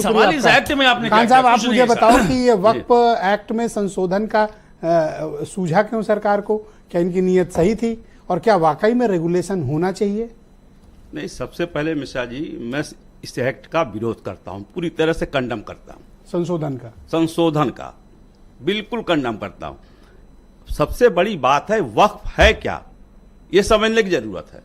सवाल इस एक्ट में आपने खान साहब आप मुझे बताओ कि ये वक्फ एक्ट में संशोधन का सूझा क्यों सरकार को? क्या इनकी नीयत सही थी और क्या वाकई में रेगुलेशन होना चाहिए? नहीं, सबसे पहले मिश्रा जी, मैं इस एक्ट का विरोध करता हूं, पूरी तरह से कंडम करता हूं। संशोधन का बिल्कुल कंडम करता हूं। सबसे बड़ी बात है वक्फ है क्या, ये समझने की जरूरत है।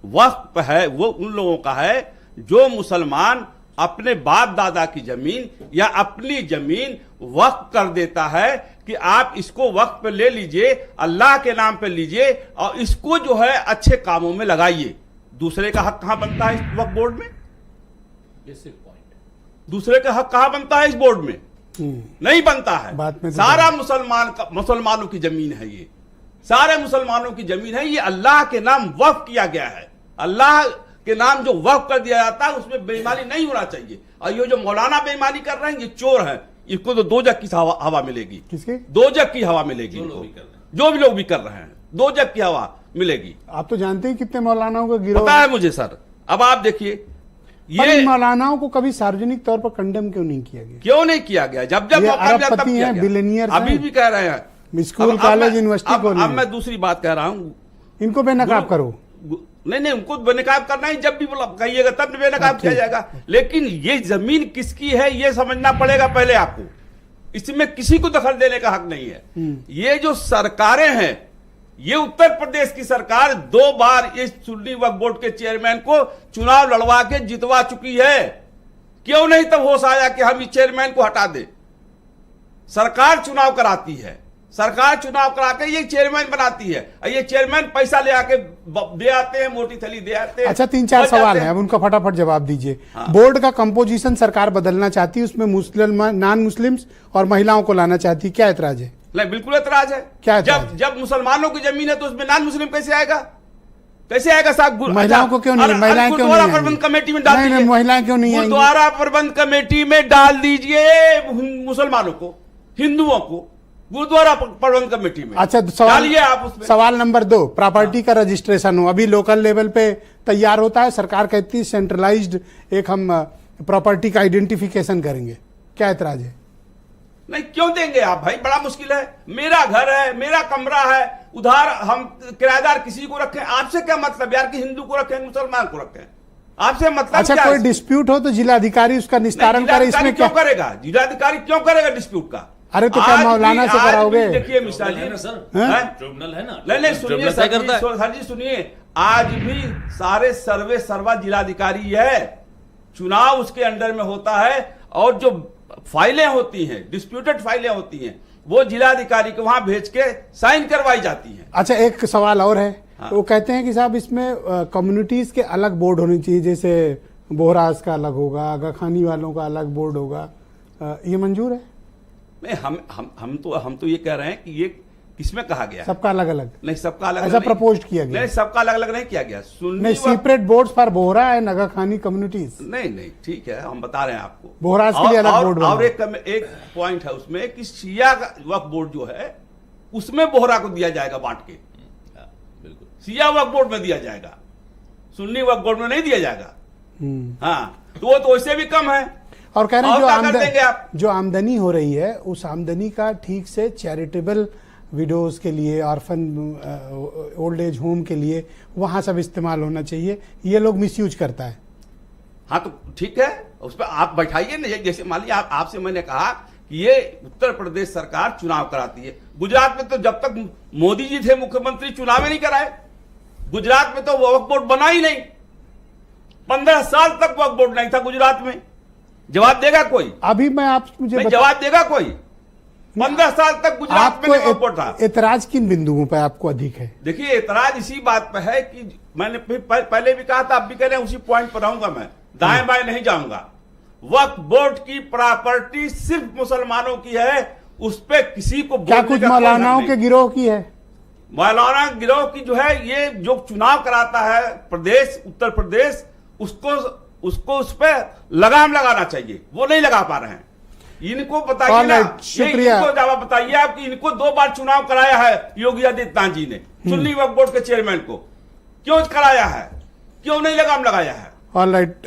वक्फ है वो उन लोगों का है जो मुसलमान अपने बाप दादा की जमीन या अपनी जमीन वक्फ कर देता है कि आप इसको वक्फ पे ले लीजिए, अल्लाह के नाम पे लीजिए और इसको जो है अच्छे कामों में लगाइए। दूसरे का हक कहां बनता है इस वक्फ बोर्ड में? बेसिक पॉइंट, दूसरे का हक कहां बनता है इस बोर्ड में? नहीं बनता है। सारा मुसलमानों की जमीन है, ये सारे मुसलमानों की जमीन है। ये अल्लाह के नाम वक्फ किया गया है। अल्लाह के नाम जो वक्फ कर दिया जाता है उसमें बेईमानी नहीं होना चाहिए। और ये जो मौलाना बेईमानी कर रहे हैं ये चोर हैं, इसको तो दो जग की हवा मिलेगी। किसके? दो जग की हवा मिलेगी। जो भी लोग भी कर रहे हैं दो जग की हवा मिलेगी। आप तो जानते हैं कितने मौलानाओं का गिरोह पता है मुझे सर। अब आप देखिए, ये मौलानाओं को कभी सार्वजनिक तौर पर कंडेम क्यों नहीं किया गया? क्यों नहीं किया गया? जब अरबपति हैं, बिलियनियर अभी भी कह रहे हैं स्कूल कॉलेज यूनिवर्सिटी को। अब मैं दूसरी बात कह रहा हूं, इनको बेनकाब करो। नहीं, उनको बेनकाब करना ही, जब भी कहिएगा तब बेनकाब किया जाएगा। लेकिन ये जमीन किसकी है ये समझना पड़ेगा पहले आपको। इसमें किसी को दखल देने का हक नहीं है। ये जो सरकारें हैं, ये उत्तर प्रदेश की सरकार 2 बार इस सुन्नी वक्फ बोर्ड के चेयरमैन को चुनाव लड़वा के जितवा चुकी है। क्यों नहीं तब होश आया कि हम इस चेयरमैन को हटा दें? सरकार चुनाव कराती है, सरकार चुनाव करा के ये चेयरमैन बनाती है। ये चेयरमैन पैसा ले आके दे आते हैं, मोटी थैली दे आते हैं। अच्छा, 3-4 सवाल हैं, अब उनका फटाफट जवाब दीजिए। हाँ। बोर्ड का कंपोजिशन सरकार बदलना चाहती है, उसमें मुस्लिम, नॉन मुस्लिम्स और महिलाओं को लाना चाहती है, क्या ऐतराज है? नहीं, बिल्कुल ऐतराज है। क्या जब मुसलमानों की जमीन है तो उसमें नॉन मुस्लिम कैसे आएगा? कैसे आएगा साहब? महिलाओं को क्यों नहीं? महिलाएं क्यों नहीं? प्रबंध कमेटी में डाल दीजिए। महिलाएं क्यों नहीं? गुरुद्वारा प्रबंध कमेटी में डाल दीजिए मुसलमानों को, हिंदुओं को गुरुद्वारा प्रबंध कमेटी में। अच्छा, डालिए आप उसमें। सवाल नंबर 2, प्रॉपर्टी का रजिस्ट्रेशन हो, अभी लोकल लेवल पे तैयार होता है, सरकार कहती है सेंट्रलाइज्ड एक हम प्रॉपर्टी का आइडेंटिफिकेशन करेंगे, क्या ऐतराज है? नहीं, क्यों देंगे आप भाई? बड़ा मुश्किल है। मेरा घर है, मेरा कमरा है, उधार हम किराएदार किसी को रखें, आपसे क्या मतलब यार कि हिंदू को रखें मुसलमान को रखें? आपसे मतलब अच्छा, क्या? कोई डिस्प्यूट हो तो जिलाधिकारी उसका निस्तारण करे, इसमें क्यों करेगा? जिलाधिकारी क्यों करेगा डिस्प्यूट का? अरे तो क्या मौलाना से कराओगे? देखिए मिश्रा जी, ट्रिब्यूनल है ना। नहीं, सुनिए सर जी, सुनिए। आज भी सारे सर्वे सर्वा जिलाधिकारी है, चुनाव उसके अंडर में होता है और जो फाइलें होती हैं, डिस्प्यूटेड फाइलें होती हैं, वो जिलाधिकारी को वहां भेज के साइन करवाई जाती हैं। अच्छा, एक सवाल और है। हाँ। वो कहते हैं कि साहब इसमें कम्युनिटीज के अलग बोर्ड होने चाहिए, जैसे बोहराज का अलग होगा, आगा खानी वालों का अलग बोर्ड होगा, ये मंजूर है? नहीं, हम तो ये कह रहे हैं कि ये किसमें कहा गया? सबका अलग अलग नहीं, सबका अलग ऐसा प्रपोज किया गया? नहीं, सबका अलग अलग नहीं किया गया। नहीं, separate boards for Bohra and Aga Khani communities. नहीं, ठीक है, हम बता रहे हैं आपको। बोहराज के लिए अलग बोर्ड। और एक पॉइंट है उसमें कि शिया वक्फ बोर्ड जो है उसमें बोहरा को दिया जाएगा बांट के। बिल्कुल, शिया वक्फ बोर्ड में दिया जाएगा, सुन्नी वक्फ बोर्ड में नहीं दिया जाएगा। हाँ, तो वो तो वैसे भी कम है। और कह रहे हैं जो आमदनी हो रही है उस आमदनी का ठीक से चैरिटेबल विडोज के लिए, ऑर्फन ओल्ड एज होम के लिए वहां सब इस्तेमाल होना चाहिए। ये लोग मिसयूज करता है। हाँ, तो ठीक है, उस पर आप बैठाइए ना। जैसे मान लीजिए आपसे मैंने कहा कि ये उत्तर प्रदेश सरकार चुनाव कराती है। गुजरात में तो जब तक मोदी जी थे मुख्यमंत्री चुनाव नहीं कराए। गुजरात में तो वक्फ बोर्ड बना ही नहीं, 15 साल तक वक्फ बोर्ड नहीं था गुजरात में। जवाब देगा कोई? अभी मुझे जवाब देगा कोई? 15 साल तक गुजरात में वक्फ बोर्ड था। एतराज किन बिंदुओं पर आपको अधिक है? देखिए, एतराज इसी बात पर है कि मैंने पहले भी कहा था, अब भी कह रहे हैं, उसी पॉइंट पर रहूंगा मैं, दाएं बाएं नहीं जाऊंगा। वक्फ बोर्ड की प्रॉपर्टी सिर्फ मुसलमानों की है, उस पर किसी को क्या कुछ मौलानाओं के गिरोह की है? मौलाना गिरोह की जो है, ये जो चुनाव कराता है प्रदेश, उत्तर प्रदेश, उसको उस पर लगाम लगाना चाहिए, वो नहीं लगा पा रहे हैं। इनको बताइए ना, शुक्रिया। इनको जवाब बताइए आप कि इनको 2 बार चुनाव कराया है योगी आदित्यनाथ जी ने सुन्नी वक्फ बोर्ड के चेयरमैन को, क्यों कराया है? क्यों नहीं लगाम लगाया है? ऑलराइट।